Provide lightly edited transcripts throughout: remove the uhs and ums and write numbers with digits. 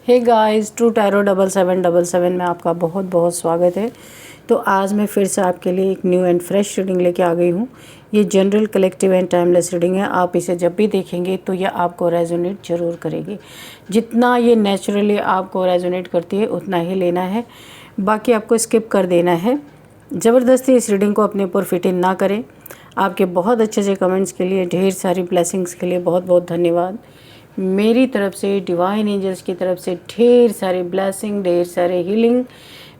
Hey guys, true tarot 7777 में आपका बहुत बहुत स्वागत है। तो आज मैं फिर से आपके लिए एक न्यू एंड फ्रेश रीडिंग लेके आ गई हूँ। ये general, collective and timeless reading है। आप इसे जब भी देखेंगे तो यह आपको रेजोनेट ज़रूर करेगी। जितना ये नेचुरली आपको रेजोनेट करती है उतना ही लेना है, बाकी आपको स्किप कर देना है। ज़बरदस्ती इस रीडिंग को अपने ऊपर फिट इन ना करें। आपके बहुत अच्छे अच्छे कमेंट्स के लिए, ढेर सारी ब्लेसिंग्स के लिए बहुत बहुत धन्यवाद। मेरी तरफ से, डिवाइन एंजल्स की तरफ से ढेर सारे ब्लेसिंग, ढेर सारे हीलिंग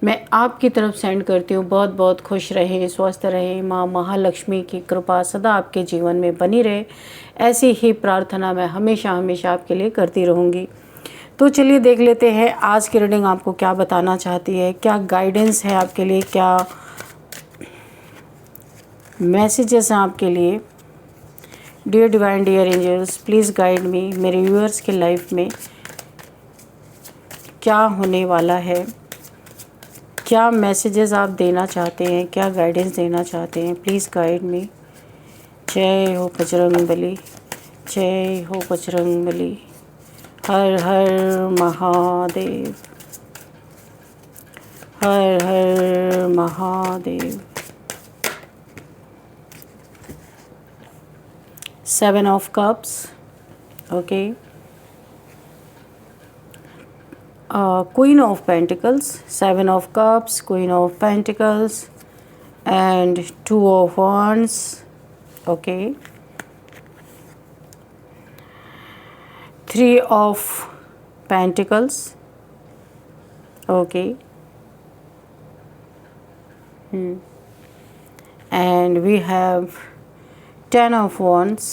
मैं आपकी तरफ सेंड करती हूँ। बहुत बहुत खुश रहें, स्वस्थ रहें, माँ महालक्ष्मी की कृपा सदा आपके जीवन में बनी रहे, ऐसी ही प्रार्थना मैं हमेशा हमेशा आपके लिए करती रहूँगी। तो चलिए देख लेते हैं आज की रीडिंग आपको क्या बताना चाहती है, क्या गाइडेंस है आपके लिए, क्या मैसेजेस हैं आपके लिए। Dear divine, dear angels, please guide me. मेरे व्यूअर्स के लाइफ में क्या होने वाला है, क्या मैसेजेस आप देना चाहते हैं, क्या गाइडेंस देना चाहते हैं, प्लीज़ गाइड मी। जय हो बजरंगबली, जय हो बजरंगबली। हर हर महादेव, हर हर Mahadev. 7 of Cups, okay. Queen of Pentacles, 7 of Cups, Queen of Pentacles, and 2 of Wands, okay. 3 of Pentacles, okay. And we have 10 of Wands.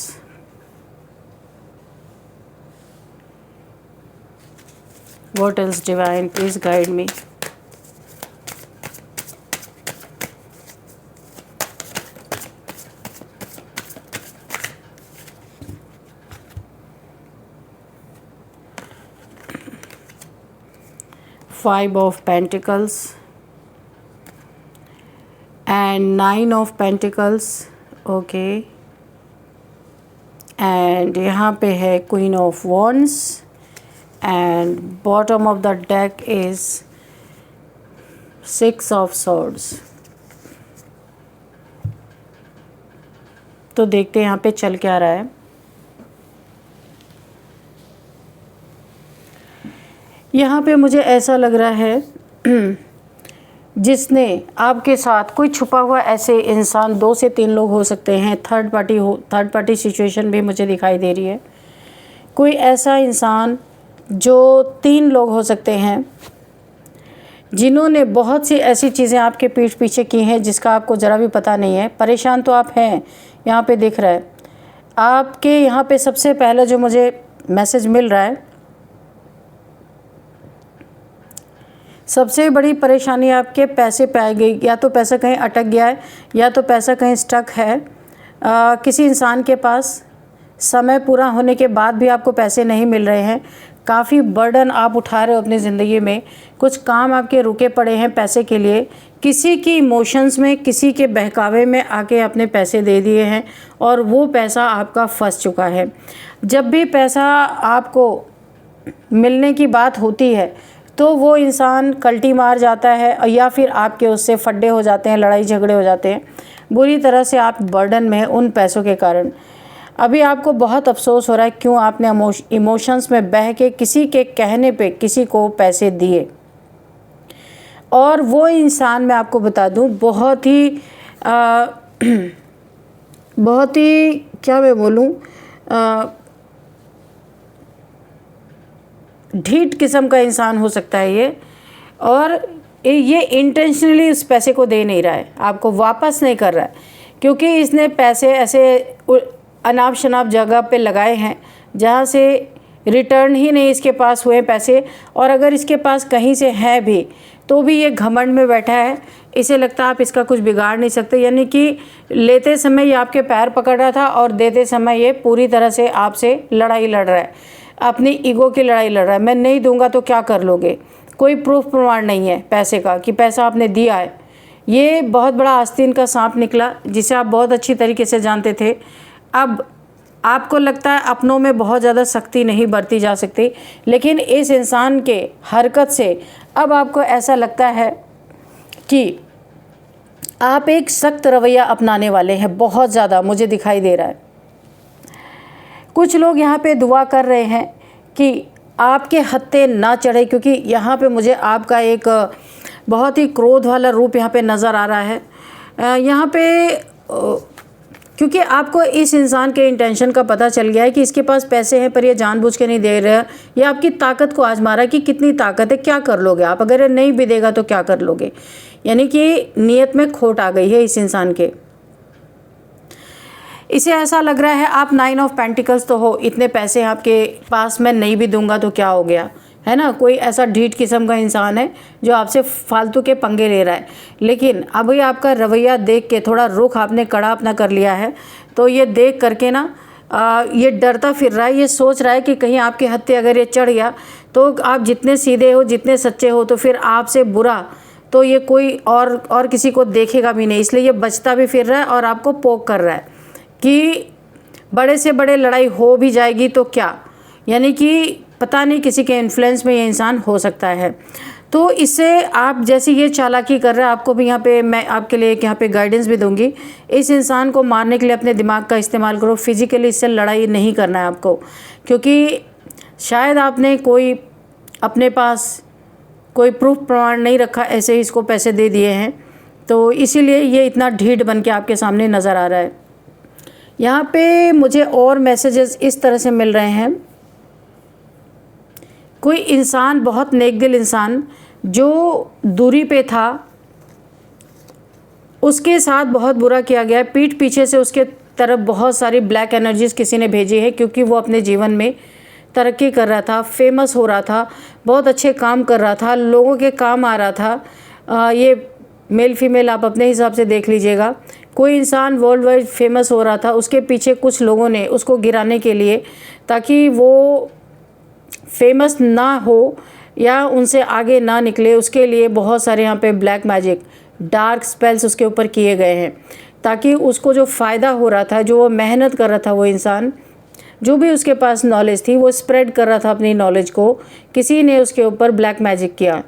What else, divine? Please guide me. Five of Pentacles and 9 of Pentacles, okay. And यहाँ पे है queen of wands and bottom of the deck is 6 of swords. तो देखते हैं यहाँ पे चल क्या रहा है। यहाँ पे मुझे ऐसा लग रहा है जिसने आपके साथ कोई छुपा हुआ, ऐसे इंसान 2 से 3 लोग हो सकते हैं, थर्ड पार्टी सिचुएशन भी मुझे दिखाई दे रही है। कोई ऐसा इंसान जो 3 लोग हो सकते हैं जिन्होंने बहुत सी ऐसी चीज़ें आपके पीठ पीछे की हैं जिसका आपको ज़रा भी पता नहीं है। परेशान तो आप हैं, यहाँ पे दिख रहा है आपके। यहाँ पे सबसे पहले जो मुझे मैसेज मिल रहा है, सबसे बड़ी परेशानी आपके पैसे पे आ गई। या तो पैसा कहीं अटक गया है, या तो पैसा कहीं स्टक है। किसी इंसान के पास समय पूरा होने के बाद भी आपको पैसे नहीं मिल रहे हैं। काफ़ी बर्डन आप उठा रहे हो अपनी ज़िंदगी में। कुछ काम आपके रुके पड़े हैं पैसे के लिए। किसी की इमोशंस में, किसी के बहकावे में आके अपने पैसे दे दिए हैं और वो पैसा आपका फंस चुका है। जब भी पैसा आपको मिलने की बात होती है तो वो इंसान कल्टी मार जाता है, या फिर आपके उससे फड्डे हो जाते हैं, लड़ाई झगड़े हो जाते हैं। बुरी तरह से आप बर्डन में उन पैसों के कारण। अभी आपको बहुत अफसोस हो रहा है क्यों आपने इमोशंस में बह के किसी के कहने पे किसी को पैसे दिए। और वो इंसान, मैं आपको बता दूं, बहुत ही क्या मैं बोलूं, ढीठ किस्म का इंसान हो सकता है ये। और ये इंटेंशनली उस पैसे को दे नहीं रहा है, आपको वापस नहीं कर रहा है, क्योंकि इसने पैसे ऐसे अनाप शनाप जगह पे लगाए हैं जहाँ से रिटर्न ही नहीं इसके पास हुए पैसे। और अगर इसके पास कहीं से है भी तो भी ये घमंड में बैठा है। इसे लगता है आप इसका कुछ बिगाड़ नहीं सकते। यानी कि लेते समय ये आपके पैर पकड़ रहा था और देते समय ये पूरी तरह से आपसे लड़ाई लड़ रहा है, अपनी ईगो की लड़ाई लड़ रहा है। मैं नहीं दूंगा तो क्या कर लोगे। कोई प्रूफ प्रमाण नहीं है पैसे का कि पैसा आपने दिया है। ये बहुत बड़ा आस्तीन का सांप निकला जिसे आप बहुत अच्छी तरीके से जानते थे। अब आपको लगता है अपनों में बहुत ज़्यादा सख्ती नहीं बरती जा सकती, लेकिन इस इंसान के हरकत से अब आपको ऐसा लगता है कि आप एक सख्त रवैया अपनाने वाले हैं, बहुत ज़्यादा मुझे दिखाई दे रहा है। कुछ लोग यहाँ पे दुआ कर रहे हैं कि आपके हत्थे ना चढ़े, क्योंकि यहाँ पे मुझे आपका एक बहुत ही क्रोध वाला रूप यहाँ पे नज़र आ रहा है। यहाँ पे क्योंकि आपको इस इंसान के इंटेंशन का पता चल गया है कि इसके पास पैसे हैं पर ये जानबूझ के नहीं दे रहा है। ये आपकी ताकत को आजमा रहा है कि कितनी ताकत है, क्या कर लोगे आप, अगर ये नहीं भी देगा तो क्या कर लोगे। यानी कि नीयत में खोट आ गई है इस इंसान के। इसे ऐसा लग रहा है आप 9 ऑफ पेंटिकल्स तो हो, इतने पैसे आपके पास, मैं नहीं भी दूंगा तो क्या हो गया, है ना। कोई ऐसा ढीठ किस्म का इंसान है जो आपसे फालतू के पंगे ले रहा है। लेकिन अभी आपका रवैया देख के, थोड़ा रुख आपने कड़ा अपना कर लिया है, तो ये देख करके ना ये डरता फिर रहा है। ये सोच रहा है कि कहीं आपके हत्थे अगर ये चढ़ गया तो आप जितने सीधे हो, जितने सच्चे हो, तो फिर आपसे बुरा तो ये कोई और किसी को देखेगा भी नहीं। इसलिए ये बचता भी फिर रहा है और आपको पोक कर रहा है कि बड़े से बड़े लड़ाई हो भी जाएगी तो क्या, यानी कि पता नहीं किसी के इन्फ्लुएंस में ये इंसान हो सकता है। तो इससे आप जैसे ये चालाकी कर रहा है, आपको भी यहाँ पे मैं आपके लिए यहाँ पे गाइडेंस भी दूंगी। इस इंसान को मारने के लिए अपने दिमाग का इस्तेमाल करो, फिजिकली इससे लड़ाई नहीं करना है आपको, क्योंकि शायद आपने कोई अपने पास कोई प्रूफ प्रमाण नहीं रखा, ऐसे ही इसको पैसे दे दिए हैं, तो इसीलिए ये इतना ढीठ बन के आपके सामने नज़र आ रहा है। यहाँ पे मुझे और मैसेजेस इस तरह से मिल रहे हैं, कोई इंसान, बहुत नेकदिल इंसान जो दूरी पे था, उसके साथ बहुत बुरा किया गया, पीठ पीछे से उसके तरफ बहुत सारी ब्लैक एनर्जीज़ किसी ने भेजी है, क्योंकि वो अपने जीवन में तरक्की कर रहा था, फेमस हो रहा था, बहुत अच्छे काम कर रहा था, लोगों के काम आ रहा था। ये मेल फीमेल आप अपने हिसाब से देख लीजिएगा। कोई इंसान वर्ल्ड वाइड फेमस हो रहा था, उसके पीछे कुछ लोगों ने उसको गिराने के लिए, ताकि वो फेमस ना हो या उनसे आगे ना निकले, उसके लिए बहुत सारे यहाँ पे ब्लैक मैजिक, डार्क स्पेल्स उसके ऊपर किए गए हैं, ताकि उसको जो फ़ायदा हो रहा था, जो वो मेहनत कर रहा था, वो इंसान जो भी उसके पास नॉलेज थी वो स्प्रेड कर रहा था अपनी नॉलेज को, किसी ने उसके ऊपर ब्लैक मैजिक किया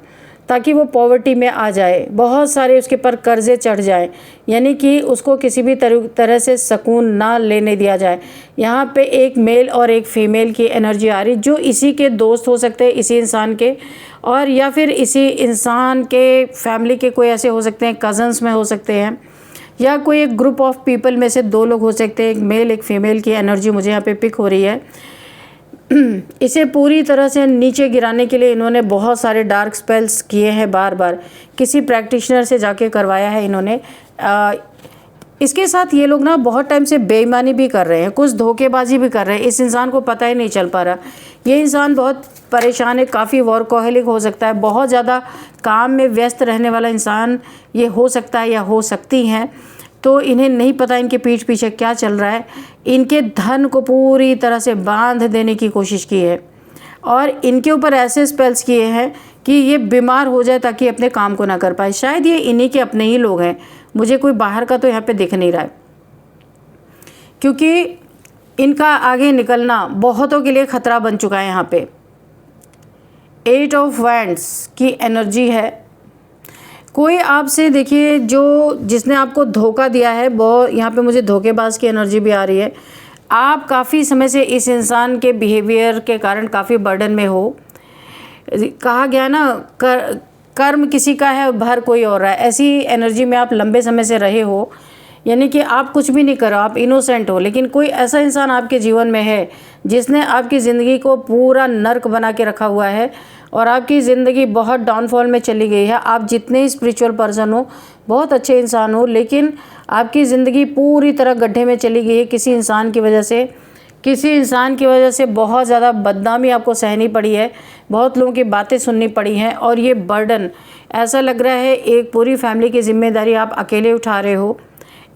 ताकि वो पॉवर्टी में आ जाए, बहुत सारे उसके पर कर्जे चढ़ जाए, यानी कि उसको किसी भी तरह से सुकून ना लेने दिया जाए। यहाँ पे एक मेल और एक फीमेल की एनर्जी आ रही, जो इसी के दोस्त हो सकते हैं, इसी इंसान के, और या फिर इसी इंसान के फैमिली के कोई ऐसे हो सकते हैं, कज़न्स में हो सकते हैं, या कोई एक ग्रुप ऑफ पीपल में से 2 लोग हो सकते हैं। एक मेल एक फीमेल की एनर्जी मुझे यहाँ पे पिक हो रही है। इसे पूरी तरह से नीचे गिराने के लिए इन्होंने बहुत सारे डार्क स्पेल्स किए हैं, बार बार किसी प्रैक्टिशनर से जाके करवाया है इन्होंने। इसके साथ ये लोग ना बहुत टाइम से बेईमानी भी कर रहे हैं, कुछ धोखेबाजी भी कर रहे हैं, इस इंसान को पता ही नहीं चल पा रहा। ये इंसान बहुत परेशान है, काफ़ी वर्कोहलिक हो सकता है, बहुत ज़्यादा काम में व्यस्त रहने वाला इंसान ये हो सकता है या हो सकती हैं। तो इन्हें नहीं पता इनके पीठ पीछे क्या चल रहा है। इनके धन को पूरी तरह से बांध देने की कोशिश की है और इनके ऊपर ऐसे स्पेल्स किए हैं कि ये बीमार हो जाए ताकि अपने काम को ना कर पाए। शायद ये इन्हीं के अपने ही लोग हैं, मुझे कोई बाहर का तो यहाँ पे दिख नहीं रहा है, क्योंकि इनका आगे निकलना बहुतों के लिए ख़तरा बन चुका है। यहाँ पे 8 ऑफ वैंड्स की एनर्जी है। कोई आपसे, देखिए, जिसने आपको धोखा दिया है, वो यहाँ पे मुझे धोखेबाज की एनर्जी भी आ रही है। आप काफ़ी समय से इस इंसान के बिहेवियर के कारण काफ़ी बर्डन में हो। कहा गया ना, कर्म किसी का है, भर कोई और रहा है। ऐसी एनर्जी में आप लंबे समय से रहे हो, यानी कि आप कुछ भी नहीं करो, आप इनोसेंट हो, लेकिन कोई ऐसा इंसान आपके जीवन में है जिसने आपकी ज़िंदगी को पूरा नर्क बना के रखा हुआ है और आपकी ज़िंदगी बहुत डाउनफॉल में चली गई है। आप जितने ही स्पिरिचुअल पर्सन हो, बहुत अच्छे इंसान हो, लेकिन आपकी ज़िंदगी पूरी तरह गड्ढे में चली गई है किसी इंसान की वजह से। किसी इंसान की वजह से बहुत ज़्यादा बदनामी आपको सहनी पड़ी है, बहुत लोगों की बातें सुननी पड़ी हैं, और ये बर्डन ऐसा लग रहा है एक पूरी फैमिली की जिम्मेदारी आप अकेले उठा रहे हो।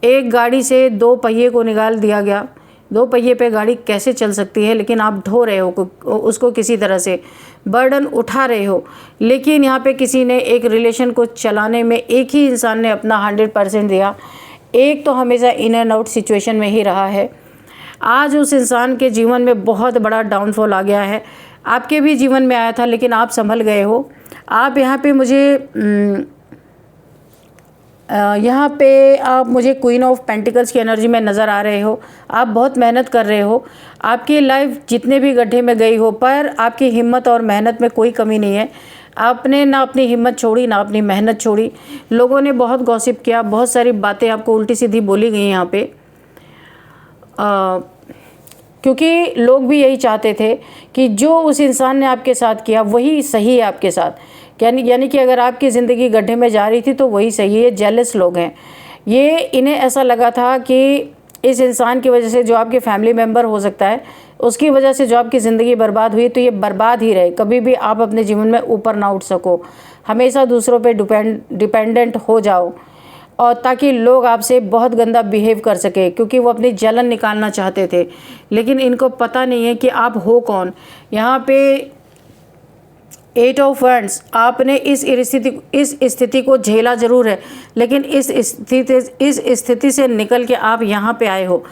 एक गाड़ी से 2 पहिए को निकाल दिया गया, 2 पहिए पे गाड़ी कैसे चल सकती है, लेकिन आप ढो रहे हो उसको, किसी तरह से बर्डन उठा रहे हो। लेकिन यहाँ पे किसी ने एक रिलेशन को चलाने में एक ही इंसान ने अपना 100% दिया। एक तो हमेशा इन एंड आउट सिचुएशन में ही रहा है। आज उस इंसान के जीवन में बहुत बड़ा डाउनफॉल आ गया है। आपके भी जीवन में आया था, लेकिन आप संभल गए हो। आप यहाँ पे आप मुझे क्वीन ऑफ पेंटिकल्स की एनर्जी में नज़र आ रहे हो। आप बहुत मेहनत कर रहे हो। आपकी लाइफ जितने भी गड्ढे में गई हो, पर आपकी हिम्मत और मेहनत में कोई कमी नहीं है। आपने ना अपनी हिम्मत छोड़ी, ना अपनी मेहनत छोड़ी। लोगों ने बहुत गॉसिप किया, बहुत सारी बातें आपको उल्टी सीधी बोली गई यहाँ पे, क्योंकि लोग भी यही चाहते थे कि जो उस इंसान ने आपके साथ किया वही सही है आपके साथ। यानी कि अगर आपकी ज़िंदगी गड्ढे में जा रही थी तो वही सही है। जेलस लोग हैं ये। इन्हें ऐसा लगा था कि इस इंसान की वजह से, जो आपके फैमिली मेम्बर हो सकता है, उसकी वजह से जो आपकी ज़िंदगी बर्बाद हुई, तो ये बर्बाद ही रहे। कभी भी आप अपने जीवन में ऊपर ना उठ सको, हमेशा दूसरों पे डिपेंडेंट हो जाओ, और ताकि लोग आपसे बहुत गंदा बिहेव कर सके, क्योंकि वो अपनी जलन निकालना चाहते थे। लेकिन इनको पता नहीं है कि आप हो कौन। यहाँ पे 8 ऑफ वैंड्स, आपने इस स्थिति को झेला ज़रूर है, लेकिन इस स्थिति से निकल के आप यहाँ पे आए हो।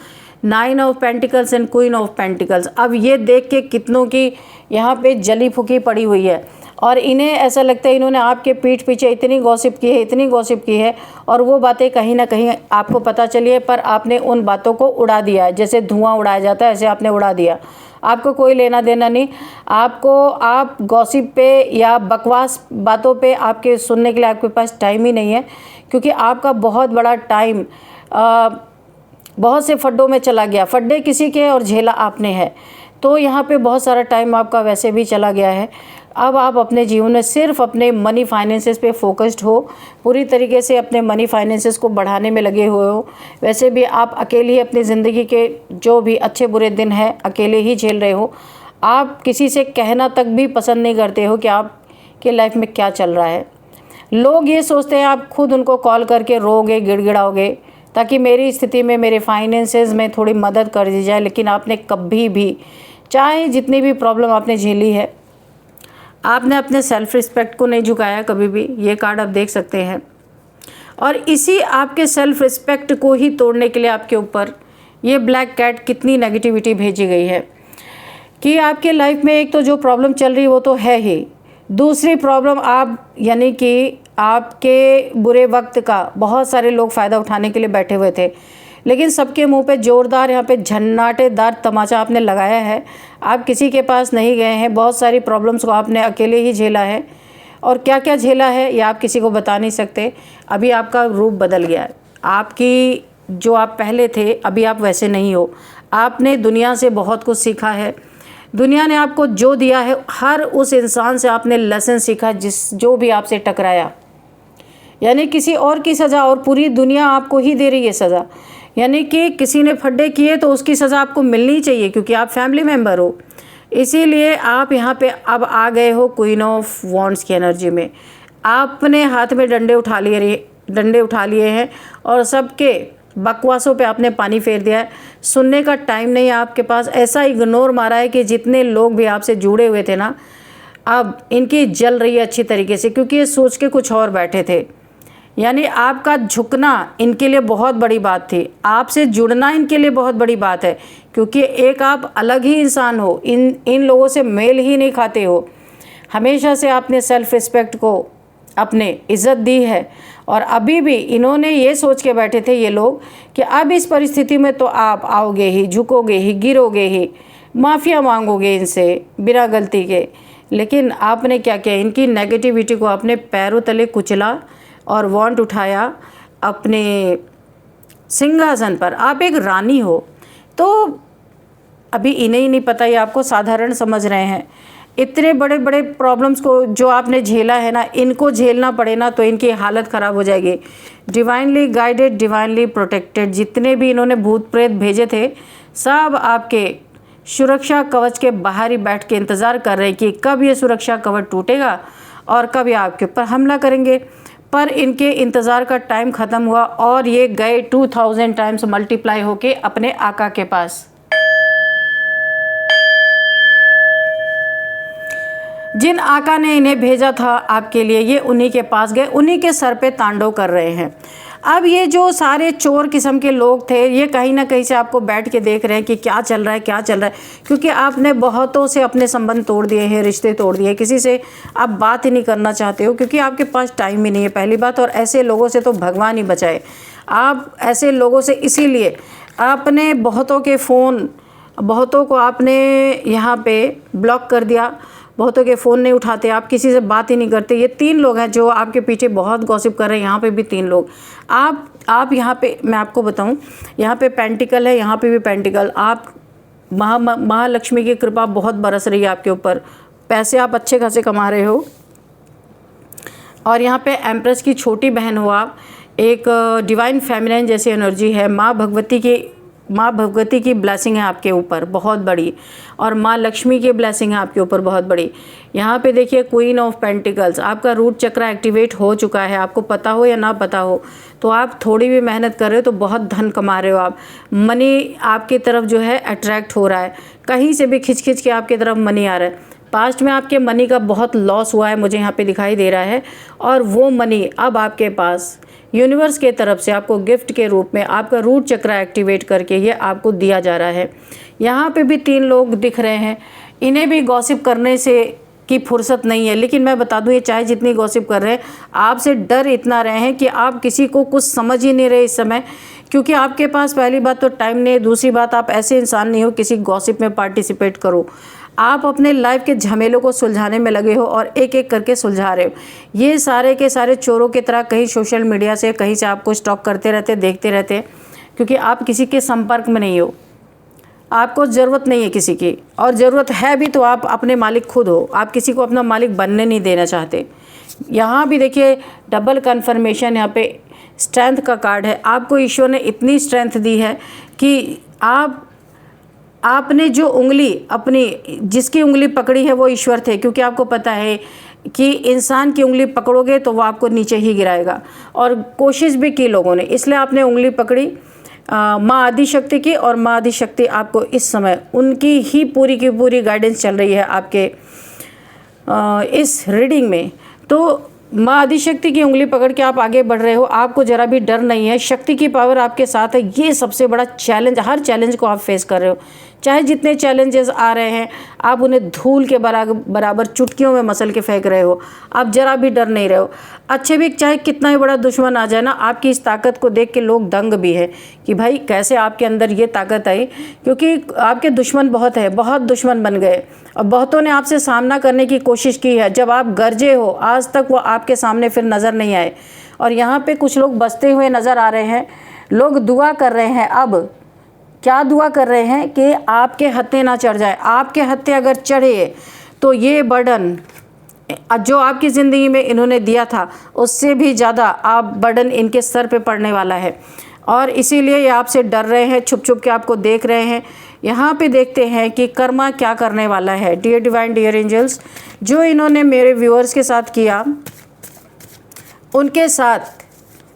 9 of pentacles and queen of pentacles. अब ये देख के कितनों की यहाँ पे जली फूकी पड़ी हुई है, और इन्हें ऐसा लगता है इन्होंने आपके पीठ पीछे इतनी गॉसिप की है, इतनी गॉसिप की है, और वो बातें कहीं ना कहीं आपको पता चली है, पर आपने उन बातों को उड़ा दिया है। जैसे धुआं उड़ाया जाता है, ऐसे आपने उड़ा दिया। आपको कोई लेना देना नहीं। आप गॉसिप पे या बकवास बातों पे आपके सुनने के लिए आपके पास टाइम ही नहीं है, क्योंकि आपका बहुत बड़ा टाइम बहुत से फड्डों में चला गया। फड्डे किसी के और झेला आपने है, तो यहाँ पे बहुत सारा टाइम आपका वैसे भी चला गया है। अब आप अपने जीवन में सिर्फ अपने मनी फाइनेंसेस पे फोकस्ड हो, पूरी तरीके से अपने मनी फाइनेंसेस को बढ़ाने में लगे हुए हो। वैसे भी आप अकेले ही अपनी ज़िंदगी के जो भी अच्छे बुरे दिन हैं अकेले ही झेल रहे हो। आप किसी से कहना तक भी पसंद नहीं करते हो कि आपके लाइफ में क्या चल रहा है। लोग ये सोचते हैं आप खुद उनको कॉल करके रोगे, गिड़गिड़ाओगे, ताकि मेरी स्थिति में, मेरे फाइनेंसेस में थोड़ी मदद कर दी जाए। लेकिन आपने कभी भी, चाहे जितनी भी प्रॉब्लम आपने झेली है, आपने अपने सेल्फ रिस्पेक्ट को नहीं झुकाया कभी भी। ये कार्ड आप देख सकते हैं। और इसी आपके सेल्फ रिस्पेक्ट को ही तोड़ने के लिए आपके ऊपर ये ब्लैक कैट कितनी नेगेटिविटी भेजी गई है, कि आपके लाइफ में एक तो जो प्रॉब्लम चल रही वो तो है ही, दूसरी प्रॉब्लम यानी कि आपके बुरे वक्त का बहुत सारे लोग फ़ायदा उठाने के लिए बैठे हुए थे, लेकिन सबके मुंह पे ज़ोरदार यहाँ पे झन्नाटेदार तमाचा आपने लगाया है। आप किसी के पास नहीं गए हैं। बहुत सारी प्रॉब्लम्स को आपने अकेले ही झेला है, और क्या क्या झेला है ये आप किसी को बता नहीं सकते। अभी आपका रूप बदल गया है। आपकी जो आप पहले थे, अभी आप वैसे नहीं हो। आपने दुनिया से बहुत कुछ सीखा है। दुनिया ने आपको जो दिया है, हर उस इंसान से आपने लेसन सीखा जो भी आपसे टकराया। यानी किसी और की सज़ा, और पूरी दुनिया आपको ही दे रही है सज़ा। यानी कि किसी ने फड्डे किए तो उसकी सज़ा आपको मिलनी चाहिए, क्योंकि आप फैमिली मेम्बर हो। इसीलिए आप यहाँ पे अब आ गए हो क्वीन ऑफ वॉन्ड्स की एनर्जी में। आपने हाथ में डंडे उठा लिए हैं, और सबके बकवासों पे आपने पानी फेर दिया है। सुनने का टाइम नहीं है आपके पास। ऐसा इग्नोर मारा है कि जितने लोग भी आपसे जुड़े हुए थे ना, अब इनकी जल रही है अच्छी तरीके से, क्योंकि ये सोच के कुछ और बैठे थे। यानी आपका झुकना इनके लिए बहुत बड़ी बात थी। आपसे जुड़ना इनके लिए बहुत बड़ी बात है, क्योंकि एक आप अलग ही इंसान हो। इन लोगों से मेल ही नहीं खाते हो। हमेशा से आपने सेल्फ रिस्पेक्ट को अपने इज़्ज़त दी है, और अभी भी इन्होंने ये सोच के बैठे थे ये लोग कि अब इस परिस्थिति में तो आप आओगे ही, झुकोगे ही, गिरोगे ही, माफ़िया मांगोगे इनसे बिना गलती के। लेकिन आपने क्या किया, इनकी नेगेटिविटी को अपने पैरों तले कुचला और वॉन्ट उठाया अपने सिंहासन पर। आप एक रानी हो, तो अभी इन्हें ही नहीं पता, ये आपको साधारण समझ रहे हैं। इतने बड़े बड़े प्रॉब्लम्स को जो आपने झेला है ना, इनको झेलना पड़े ना तो इनकी हालत ख़राब हो जाएगी। डिवाइनली गाइडेड, डिवाइनली प्रोटेक्टेड, जितने भी इन्होंने भूत प्रेत भेजे थे, सब आपके सुरक्षा कवच के बाहर ही बैठ के इंतज़ार कर रहे हैं कि कब ये सुरक्षा कवच टूटेगा और कब ये आपके ऊपर हमला करेंगे। पर इनके इंतज़ार का टाइम ख़त्म हुआ, और ये गए 2000 टाइम्स मल्टीप्लाई होके अपने आका के पास। जिन आका ने इन्हें भेजा था आपके लिए, ये उन्हीं के पास गए, उन्हीं के सर पे तांडव कर रहे हैं। अब ये जो सारे चोर किस्म के लोग थे, ये कहीं ना कहीं से आपको बैठ के देख रहे हैं कि क्या चल रहा है, क्या चल रहा है, क्योंकि आपने बहुतों से अपने संबंध तोड़ दिए हैं, रिश्ते तोड़ दिए, किसी से आप बात ही नहीं करना चाहते हो क्योंकि आपके पास टाइम ही नहीं है, पहली बात। और ऐसे लोगों से तो भगवान ही बचाए। आप ऐसे लोगों से इसीलिए आपने बहुतों के फ़ोन, बहुतों को आपने यहाँ पे ब्लॉक कर दिया, बहुतों के फ़ोन नहीं उठाते, आप किसी से बात ही नहीं करते। ये 3 लोग हैं जो आपके पीछे बहुत गॉसिप कर रहे हैं। यहाँ पे भी 3 लोग। आप यहाँ पे, मैं आपको बताऊँ, यहाँ पे पेंटिकल है, यहाँ पे भी पेंटिकल। आप महालक्ष्मी की कृपा बहुत बरस रही है आपके ऊपर, पैसे आप अच्छे खासे कमा रहे हो। और यहाँ पे एम्प्रेस की छोटी बहन हो आप, एक डिवाइन फेमिनाइन जैसी एनर्जी है। माँ भगवती की ब्लेसिंग है आपके ऊपर बहुत बड़ी, और माँ लक्ष्मी की ब्लेसिंग है आपके ऊपर बहुत बड़ी। यहाँ पे देखिए क्वीन ऑफ पेंटिकल्स, आपका रूट चक्रा एक्टिवेट हो चुका है, आपको पता हो या ना पता हो। तो आप थोड़ी भी मेहनत कर रहे हो तो बहुत धन कमा रहे हो आप। मनी आपकी तरफ जो है अट्रैक्ट हो रहा है, कहीं से भी खिंच खिंच के आपकी तरफ मनी आ रहा है। पास्ट में आपके मनी का बहुत लॉस हुआ है, मुझे यहाँ पे दिखाई दे रहा है, और वो मनी अब आपके पास यूनिवर्स के तरफ से आपको गिफ्ट के रूप में आपका रूट चक्रा एक्टिवेट करके ये आपको दिया जा रहा है। यहाँ पे भी 3 लोग दिख रहे हैं, इन्हें भी गॉसिप करने से की फुर्सत नहीं है। लेकिन मैं बता दूं, ये चाहे जितनी गॉसिप कर रहे हैं, आपसे डर इतना रहे हैं कि आप किसी को कुछ समझ ही नहीं रहे इस समय, क्योंकि आपके पास पहली बात तो टाइम नहीं है, दूसरी बात आप ऐसे इंसान नहीं हो किसी गॉसिप में पार्टिसिपेट करो। आप अपने लाइफ के झमेलों को सुलझाने में लगे हो और एक एक करके सुलझा रहे हो। ये सारे के सारे चोरों की तरह कहीं सोशल मीडिया से कहीं से आपको स्टॉक करते रहते, देखते रहते, क्योंकि आप किसी के संपर्क में नहीं हो, आपको ज़रूरत नहीं है किसी की, और ज़रूरत है भी तो आप अपने मालिक खुद हो, आप किसी को अपना मालिक बनने नहीं देना चाहते। यहाँ भी देखिए डबल कन्फर्मेशन, यहाँ पे स्ट्रेंथ का कार्ड है। आपको ईश्वर ने इतनी स्ट्रेंथ दी है कि आपने जो उंगली अपनी, जिसकी उंगली पकड़ी है वो ईश्वर थे, क्योंकि आपको पता है कि इंसान की उंगली पकड़ोगे तो वो आपको नीचे ही गिराएगा, और कोशिश भी की लोगों ने, इसलिए आपने उंगली पकड़ी माँ आदिशक्ति की। और माँ आदिशक्ति आपको इस समय उनकी ही पूरी की पूरी गाइडेंस चल रही है आपके इस रीडिंग में। तो माँ आदिशक्ति की उंगली पकड़ के आप आगे बढ़ रहे हो, आपको ज़रा भी डर नहीं है, शक्ति की पावर आपके साथ है। ये सबसे बड़ा चैलेंज, हर चैलेंज को आप फेस कर रहे हो, चाहे जितने चैलेंजेस आ रहे हैं आप उन्हें धूल के बराबर चुटकियों में मसल के फेंक रहे हो, आप ज़रा भी डर नहीं रहे हो। अच्छे भी चाहे कितना ही बड़ा दुश्मन आ जाए ना, आपकी इस ताकत को देख के लोग दंग भी है कि भाई कैसे आपके अंदर ये ताकत आई, क्योंकि आपके दुश्मन बहुत है, बहुत दुश्मन बन गए, और बहुतों ने आपसे सामना करने की कोशिश की है। जब आप गरजे हो आज तक वो आपके सामने फिर नज़र नहीं आए। और यहाँ पे कुछ लोग बचते हुए नज़र आ रहे हैं, लोग दुआ कर रहे हैं। अब क्या दुआ कर रहे हैं कि आपके हत्थे ना चढ़ जाए। आपके हत्थे अगर चढ़े तो ये बर्डन जो आपकी ज़िंदगी में इन्होंने दिया था उससे भी ज़्यादा आप बर्डन इनके सर पे पड़ने वाला है, और इसीलिए ये आपसे डर रहे हैं, छुप छुप के आपको देख रहे हैं। यहाँ पे देखते हैं कि कर्मा क्या करने वाला है। डियर डिवाइन, डियर एंजल्स, जो इन्होंने मेरे व्यूअर्स के साथ किया, उनके साथ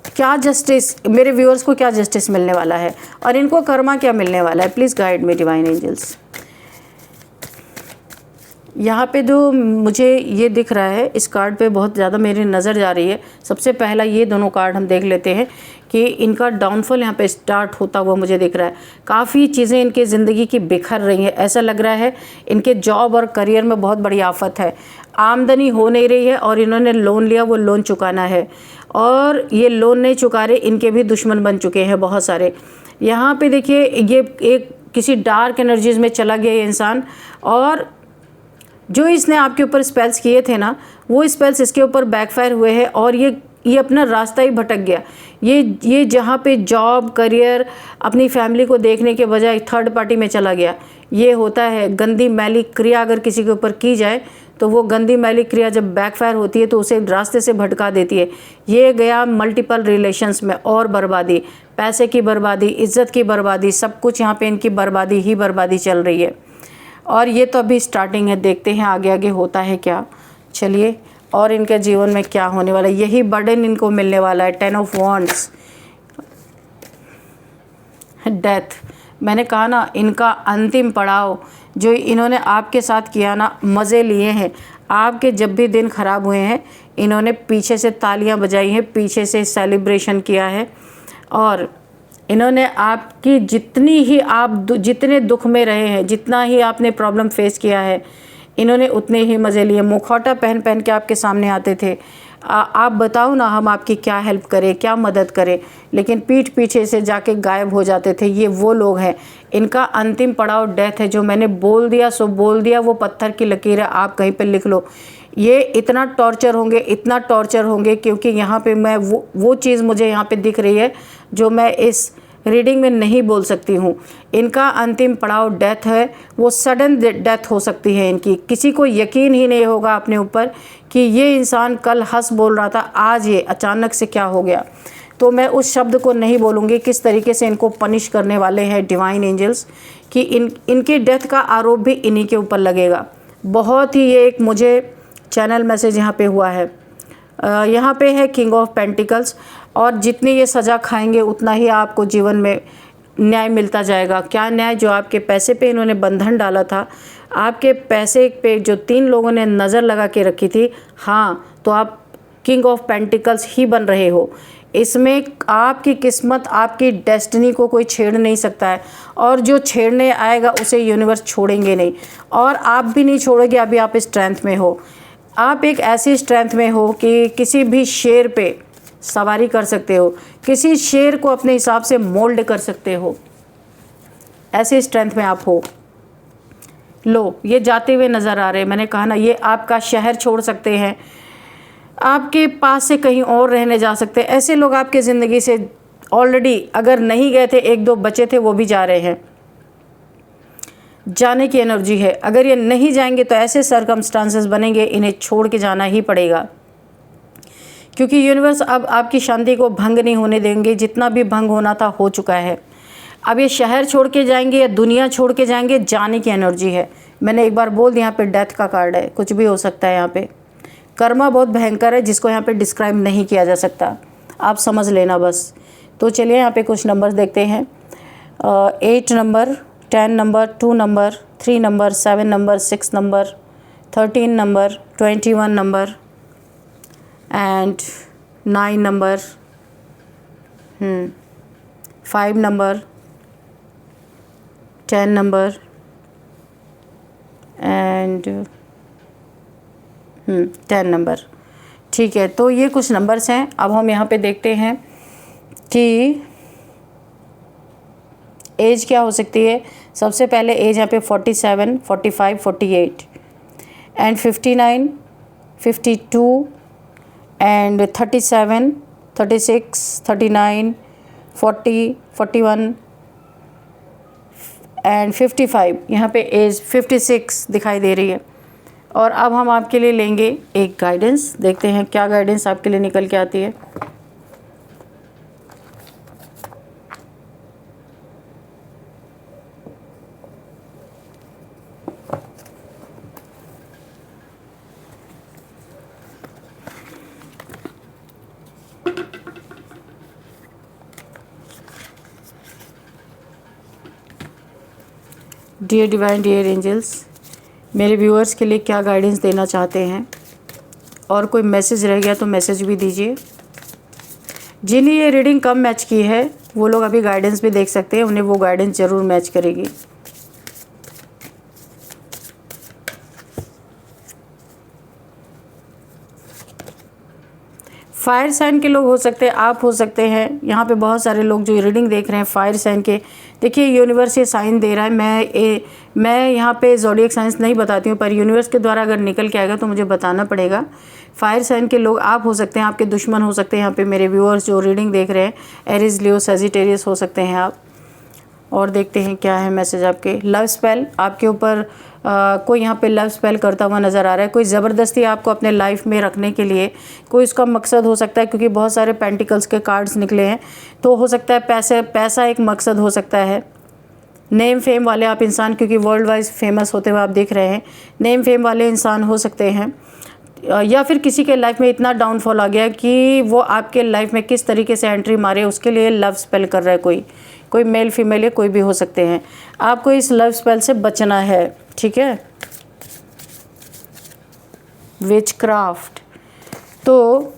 क्या जस्टिस, मेरे व्यूअर्स को क्या जस्टिस मिलने वाला है, और इनको कर्मा क्या मिलने वाला है। Please guide me divine angels. यहाँ पे जो मुझे ये दिख रहा है, इस कार्ड पे बहुत ज़्यादा मेरी नज़र जा रही है। सबसे पहला ये दोनों कार्ड हम देख लेते हैं कि इनका डाउनफॉल यहाँ पे स्टार्ट होता हुआ मुझे दिख रहा है। काफ़ी चीज़ें इनकी ज़िंदगी की बिखर रही हैं, ऐसा लग रहा है इनके जॉब और करियर में बहुत बड़ी आफत है, आमदनी हो नहीं रही है, और इन्होंने लोन लिया वो लोन चुकाना है, और ये लोन नहीं चुका रहे, इनके भी दुश्मन बन चुके हैं बहुत सारे। यहाँ पे देखिए ये एक किसी डार्क एनर्जीज़ में चला गया ये इंसान, और जो इसने आपके ऊपर स्पेल्स किए थे ना, वो स्पेल्स इसके ऊपर बैकफायर हुए हैं, और ये अपना रास्ता ही भटक गया। ये जहाँ पे जॉब, करियर, अपनी फैमिली को देखने के बजाय थर्ड पार्टी में चला गया। ये होता है, गंदी मैली क्रिया अगर किसी के ऊपर की जाए तो वो गंदी मैली क्रिया जब बैकफायर होती है तो उसे रास्ते से भटका देती है। ये गया मल्टीपल रिलेशंस में, और बर्बादी, पैसे की बर्बादी, इज्जत की बर्बादी, सब कुछ यहाँ पे इनकी बर्बादी ही बर्बादी चल रही है। और ये तो अभी स्टार्टिंग है, देखते हैं आगे आगे होता है क्या। चलिए, और इनके जीवन में क्या होने वाला है, यही बर्डन इनको मिलने वाला है। 10 ऑफ वॉन्ड्स, डेथ। मैंने कहा ना, इनका अंतिम पड़ाव जो इन्होंने आपके साथ किया ना, मज़े लिए हैं, आपके जब भी दिन ख़राब हुए हैं, इन्होंने पीछे से तालियां बजाई हैं, पीछे से सेलिब्रेशन किया है, और इन्होंने आपकी जितने दुख में रहे हैं, जितना ही आपने प्रॉब्लम फेस किया है, इन्होंने उतने ही मज़े लिए। मुखौटा पहन पहन के आपके सामने आते थे, आप बताओ ना हम आपकी क्या हेल्प करें, क्या मदद करें, लेकिन पीठ पीछे से जाके गायब हो जाते थे। ये वो लोग हैं, इनका अंतिम पड़ाव डेथ है। जो मैंने बोल दिया सो बोल दिया, वो पत्थर की लकीर है, आप कहीं पे लिख लो। ये इतना टॉर्चर होंगे, इतना टॉर्चर होंगे, क्योंकि यहाँ पे मैं वो चीज़ मुझे यहाँ पे दिख रही है जो मैं इस रीडिंग में नहीं बोल सकती हूँ। इनका अंतिम पड़ाव डेथ है, वो सडन डेथ हो सकती है इनकी। किसी को यकीन ही नहीं होगा अपने ऊपर कि ये इंसान कल हंस बोल रहा था, आज ये अचानक से क्या हो गया। तो मैं उस शब्द को नहीं बोलूँगी। किस तरीके से इनको पनिश करने वाले हैं डिवाइन एंजल्स, कि इनकी डेथ का आरोप भी इन्हीं के ऊपर लगेगा। बहुत ही ये एक मुझे चैनल मैसेज यहाँ पे हुआ है। यहाँ पे है किंग ऑफ पेंटिकल्स, और जितनी ये सज़ा खाएंगे उतना ही आपको जीवन में न्याय मिलता जाएगा। क्या न्याय? जो आपके पैसे पे इन्होंने बंधन डाला था, आपके पैसे पे जो 3 लोगों ने नज़र लगा के रखी थी, हाँ, तो आप किंग ऑफ पेंटिकल्स ही बन रहे हो। इसमें आपकी किस्मत, आपकी डेस्टिनी को कोई छेड़ नहीं सकता है, और जो छेड़ने आएगा उसे यूनिवर्स छोड़ेंगे नहीं, और आप भी नहीं छोड़ोगे। अभी आप स्ट्रेंथ में हो, आप एक ऐसी स्ट्रेंथ में हो कि किसी भी शेर पे सवारी कर सकते हो, किसी शेर को अपने हिसाब से मोल्ड कर सकते हो, ऐसी स्ट्रेंथ में आप हो। लो, ये जाते हुए नज़र आ रहे हैं। मैंने कहा ना, ये आपका शहर छोड़ सकते हैं, आपके पास से कहीं और रहने जा सकते हैं। ऐसे लोग आपके ज़िंदगी से ऑलरेडी, अगर नहीं गए थे, 1-2 बचे थे, वो भी जा रहे हैं। जाने की एनर्जी है। अगर ये नहीं जाएंगे तो ऐसे सर्कमस्टांसेस बनेंगे, इन्हें छोड़ के जाना ही पड़ेगा, क्योंकि यूनिवर्स अब आपकी शांति को भंग नहीं होने देंगे। जितना भी भंग होना था हो चुका है। अब ये शहर छोड़ के जाएंगे या दुनिया छोड़ के जाएंगे, जाने की एनर्जी है। मैंने एक बार बोल दिया, यहाँ पे डेथ का कार्ड है, कुछ भी हो सकता है। यहाँ पे कर्मा बहुत भयंकर है, जिसको यहाँ पे डिस्क्राइब नहीं किया जा सकता, आप समझ लेना बस। तो चलिए यहाँ पे कुछ नंबर्स देखते हैं। 8 number, 10 number, 2 number, 3 number, 7 number, 6 number, 13 number, 21 number and 9 number, 5 number, 10 number and 10 number. ठीक है, तो ये कुछ नंबर्स हैं। अब हम यहाँ पे देखते हैं कि एज क्या हो सकती है। सबसे पहले एज यहाँ पे 47, 45, 48 एंड 59, 52 एंड 37, 36, 39, 40, 41 एंड 55। यहाँ पे एज 56 दिखाई दे रही है। और अब हम आपके लिए लेंगे एक गाइडेंस, देखते हैं क्या गाइडेंस आपके लिए निकल के आती है। डियर डिवाइन, डियर एंजल्स, मेरे व्यूअर्स के लिए क्या गाइडेंस देना चाहते हैं, और कोई मैसेज रह गया तो मैसेज भी दीजिए। जिन्हें ये रीडिंग कम मैच की है वो लोग अभी गाइडेंस भी देख सकते हैं, उन्हें वो गाइडेंस ज़रूर मैच करेगी। फायर साइन के लोग हो सकते हैं, आप हो सकते हैं। यहाँ पे बहुत सारे लोग जो रीडिंग देख रहे हैं फायर साइन के, देखिए यूनिवर्स ये साइन दे रहा है। मैं यहाँ पे ज़ोडिएक साइंस नहीं बताती हूँ, पर यूनिवर्स के द्वारा अगर निकल के आएगा तो मुझे बताना पड़ेगा। फायर साइन के लोग आप हो सकते हैं, आपके दुश्मन हो सकते हैं। यहाँ पे मेरे व्यूअर्स जो रीडिंग देख रहे हैं, एरीज, लियो, सजिटेरियस हो सकते हैं आप। और देखते हैं क्या है मैसेज आपके। लव स्पेल आपके ऊपर, कोई यहाँ पे लव स्पेल करता हुआ नज़र आ रहा है। कोई ज़बरदस्ती आपको अपने लाइफ में रखने के लिए, कोई उसका मकसद हो सकता है, क्योंकि बहुत सारे पेंटिकल्स के कार्ड्स निकले हैं, तो हो सकता है पैसा एक मकसद हो सकता है। नेम फेम वाले आप इंसान, क्योंकि वर्ल्ड वाइज फेमस होते हुए आप दिख रहे हैं, नेम फेम वाले इंसान हो सकते हैं। या फिर किसी के लाइफ में इतना डाउनफॉल आ गया कि वो आपके लाइफ में किस तरीके से एंट्री मारे, उसके लिए लव स्पेल कर रहा है। कोई मेल फीमेल या कोई भी हो सकते हैं। आपको इस लव स्पेल से बचना है, ठीक है। विचक्राफ्ट। तो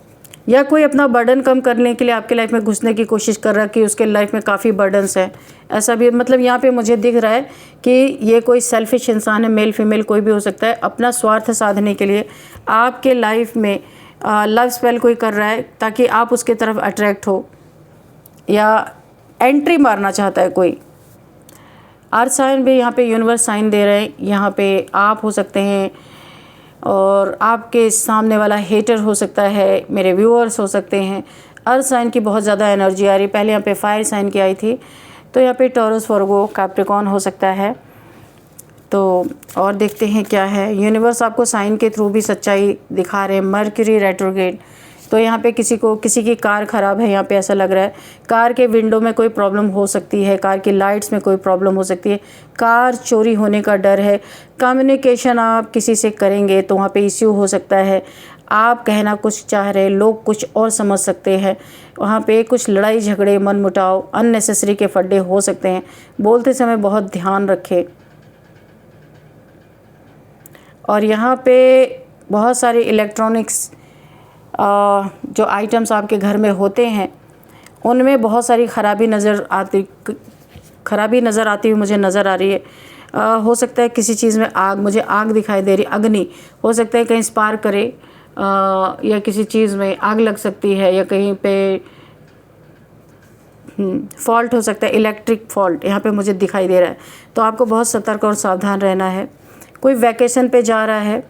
या कोई अपना बर्डन कम करने के लिए आपके लाइफ में घुसने की कोशिश कर रहा है कि उसके लाइफ में काफ़ी बर्डन्स हैं, ऐसा भी मतलब यहाँ पे मुझे दिख रहा है कि ये कोई सेल्फिश इंसान है, मेल फीमेल कोई भी हो सकता है। अपना स्वार्थ साधने के लिए आपके लाइफ में लव स्पेल कोई कर रहा है ताकि आप उसके तरफ अट्रैक्ट हो, या एंट्री मारना चाहता है कोई। अर्थ साइन भी यहाँ पे यूनिवर्स साइन दे रहे हैं। यहाँ पे आप हो सकते हैं और आपके सामने वाला हेटर हो सकता है, मेरे व्यूअर्स हो सकते हैं। अर्थ साइन की बहुत ज़्यादा एनर्जी आ रही। पहले यहाँ पे फायर साइन की आई थी, तो यहाँ पे टॉरस, वर्गो, कैप्रिकॉर्न हो सकता है। तो और देखते हैं क्या है। यूनिवर्स आपको साइन के थ्रू भी सच्चाई दिखा रहे हैं। मर्क्यूरी रेट्रोग्रेड, तो यहाँ पे किसी की कार ख़राब है, यहाँ पे ऐसा लग रहा है। कार के विंडो में कोई प्रॉब्लम हो सकती है, कार की लाइट्स में कोई प्रॉब्लम हो सकती है, कार चोरी होने का डर है। कम्युनिकेशन आप किसी से करेंगे तो वहाँ पे इश्यू हो सकता है। आप कहना कुछ चाह रहे, लोग कुछ और समझ सकते हैं। वहाँ पे कुछ लड़ाई झगड़े, मनमुटाव, अननेसेसरी के फड्डे हो सकते हैं। बोलते समय बहुत ध्यान रखें। और यहाँ पे बहुत सारे इलेक्ट्रॉनिक्स जो आइटम्स आपके घर में होते हैं उनमें बहुत सारी खराबी नज़र आती हुई मुझे नज़र आ रही है। हो सकता है किसी चीज़ में आग, मुझे आग दिखाई दे रही, अग्नि हो सकता है कहीं स्पार्क करे, या किसी चीज़ में आग लग सकती है, या कहीं पे फॉल्ट हो सकता है, इलेक्ट्रिक फॉल्ट यहाँ पे मुझे दिखाई दे रहा है। तो आपको बहुत सतर्क और सावधान रहना है। कोई वैकेशन पे जा रहा है,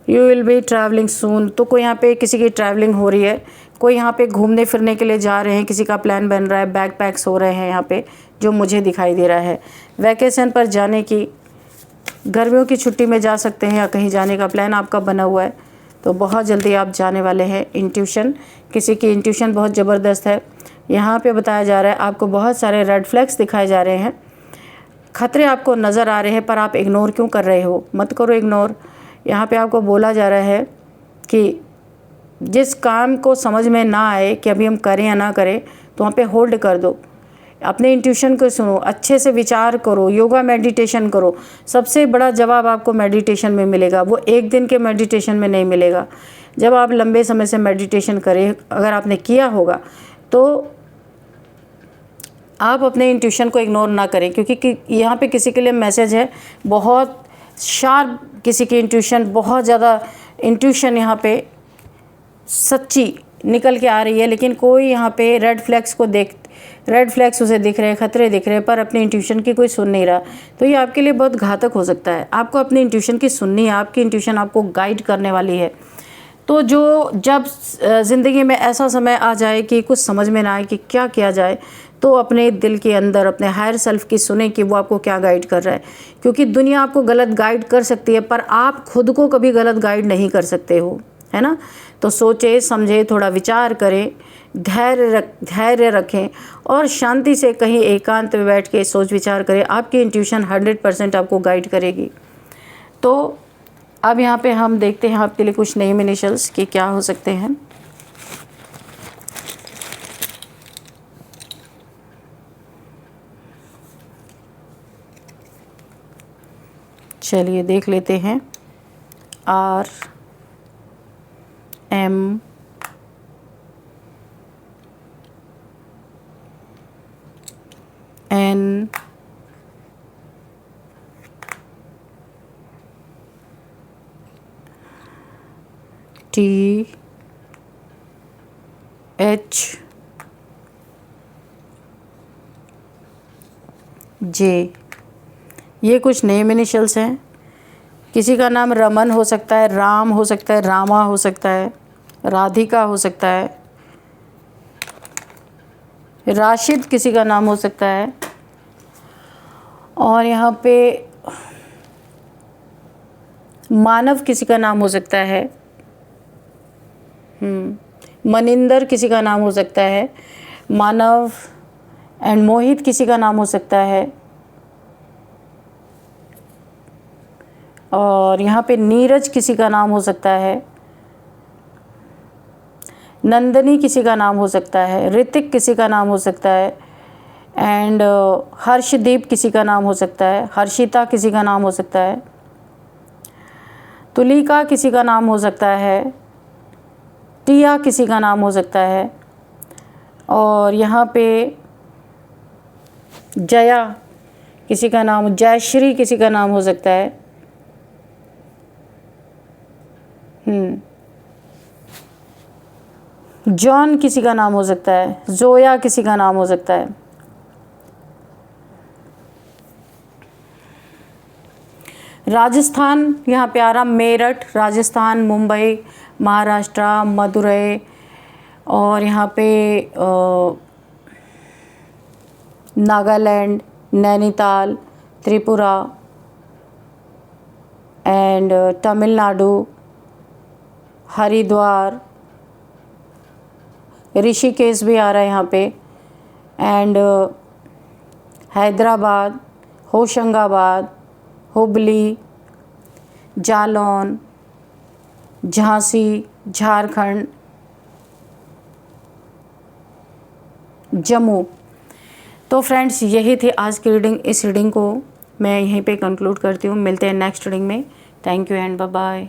यू विल बी ट्रैवलिंग सून, तो कोई यहाँ पे किसी की ट्रैवलिंग हो रही है। कोई यहाँ पे घूमने फिरने के लिए जा रहे हैं, किसी का प्लान बन रहा है, बैग पैक्स हो रहे हैं यहाँ पे, जो मुझे दिखाई दे रहा है। वैकेशन पर जाने की, गर्मियों की छुट्टी में जा सकते हैं, या कहीं जाने का प्लान आपका बना हुआ है तो बहुत जल्दी आप जाने वाले हैं। इंट्यूशन, किसी की इंट्यूशन बहुत ज़बरदस्त है। यहाँ पे बताया जा रहा है आपको बहुत सारे रेड फ्लैग्स दिखाए जा रहे हैं। खतरे आपको नज़र आ रहे हैं, पर आप इग्नोर क्यों कर रहे हो? मत करो इग्नोर। यहाँ पे आपको बोला जा रहा है कि जिस काम को समझ में ना आए कि अभी हम करें या ना करें, तो वहाँ पे होल्ड कर दो। अपने इंट्यूशन को सुनो, अच्छे से विचार करो, योगा मेडिटेशन करो। सबसे बड़ा जवाब आपको मेडिटेशन में मिलेगा, वो एक दिन के मेडिटेशन में नहीं मिलेगा। जब आप लंबे समय से मेडिटेशन करें, अगर आपने किया होगा, तो आप अपने इंट्यूशन को इग्नोर ना करें, क्योंकि यहाँ पे किसी के लिए मैसेज है, बहुत शार्प किसी की इंट्यूशन, बहुत ज़्यादा इंट्यूशन यहाँ पे सच्ची निकल के आ रही है। लेकिन कोई यहाँ पे रेड फ्लैग्स उसे दिख रहे हैं, खतरे दिख रहे हैं, पर अपनी इंट्यूशन की कोई सुन नहीं रहा। तो ये आपके लिए बहुत घातक हो सकता है। आपको अपनी इंट्यूशन की सुननी है, आपकी इंट्यूशन आपको गाइड करने वाली है। तो जब ज़िंदगी में ऐसा समय आ जाए कि कुछ समझ में ना आए कि क्या किया जाए, तो अपने दिल के अंदर अपने हायर सेल्फ की सुने कि वो आपको क्या गाइड कर रहा है। क्योंकि दुनिया आपको गलत गाइड कर सकती है, पर आप खुद को कभी गलत गाइड नहीं कर सकते हो, है ना। तो सोचे समझे, थोड़ा विचार करें, धैर्य रखें और शांति से कहीं एकांत में बैठ के सोच विचार करें। आपकी इंट्यूशन 100% आपको गाइड करेगी। तो अब यहाँ पे हम देखते हैं आपके लिए कुछ नेम इनिशियल्स कि क्या हो सकते हैं। चलिए देख लेते हैं। R M N T H J, ये कुछ नेम इनिशियल्स हैं। किसी का नाम रमन हो सकता है, राम हो सकता है, रामा हो सकता है, राधिका हो सकता है, राशिद किसी का नाम हो सकता है, और यहाँ पे मानव किसी का नाम हो सकता है, मनिंदर किसी का नाम हो सकता है, मानव एंड मोहित किसी का नाम हो सकता है, और यहाँ पे नीरज किसी का नाम हो सकता है, नंदनी किसी का नाम हो सकता है, ऋतिक किसी का नाम हो सकता है, एंड हर्षदीप किसी का नाम हो सकता है, हर्षिता किसी का नाम हो सकता है। तुलिका किसी का नाम हो सकता है, टिया किसी का नाम हो सकता है, और यहाँ पे जया किसी का नाम, जयश्री किसी का नाम हो सकता है। जॉन किसी का नाम हो सकता है, जोया किसी का नाम हो सकता है। राजस्थान यहाँ पे आ रहा, मेरठ राजस्थान, मुंबई महाराष्ट्र, मदुरई, और यहाँ पे नागालैंड, नैनीताल, त्रिपुरा एंड तमिलनाडु, हरिद्वार, ऋषिकेश भी आ रहा है यहाँ पे, एंड हैदराबाद, होशंगाबाद, हुबली, जालौन, झांसी, झारखंड, जम्मू। तो फ्रेंड्स, यही थी आज की रीडिंग। इस रीडिंग को मैं यहीं पे कंक्लूड करती हूँ। मिलते हैं नेक्स्ट रीडिंग में। Thank you and bye bye.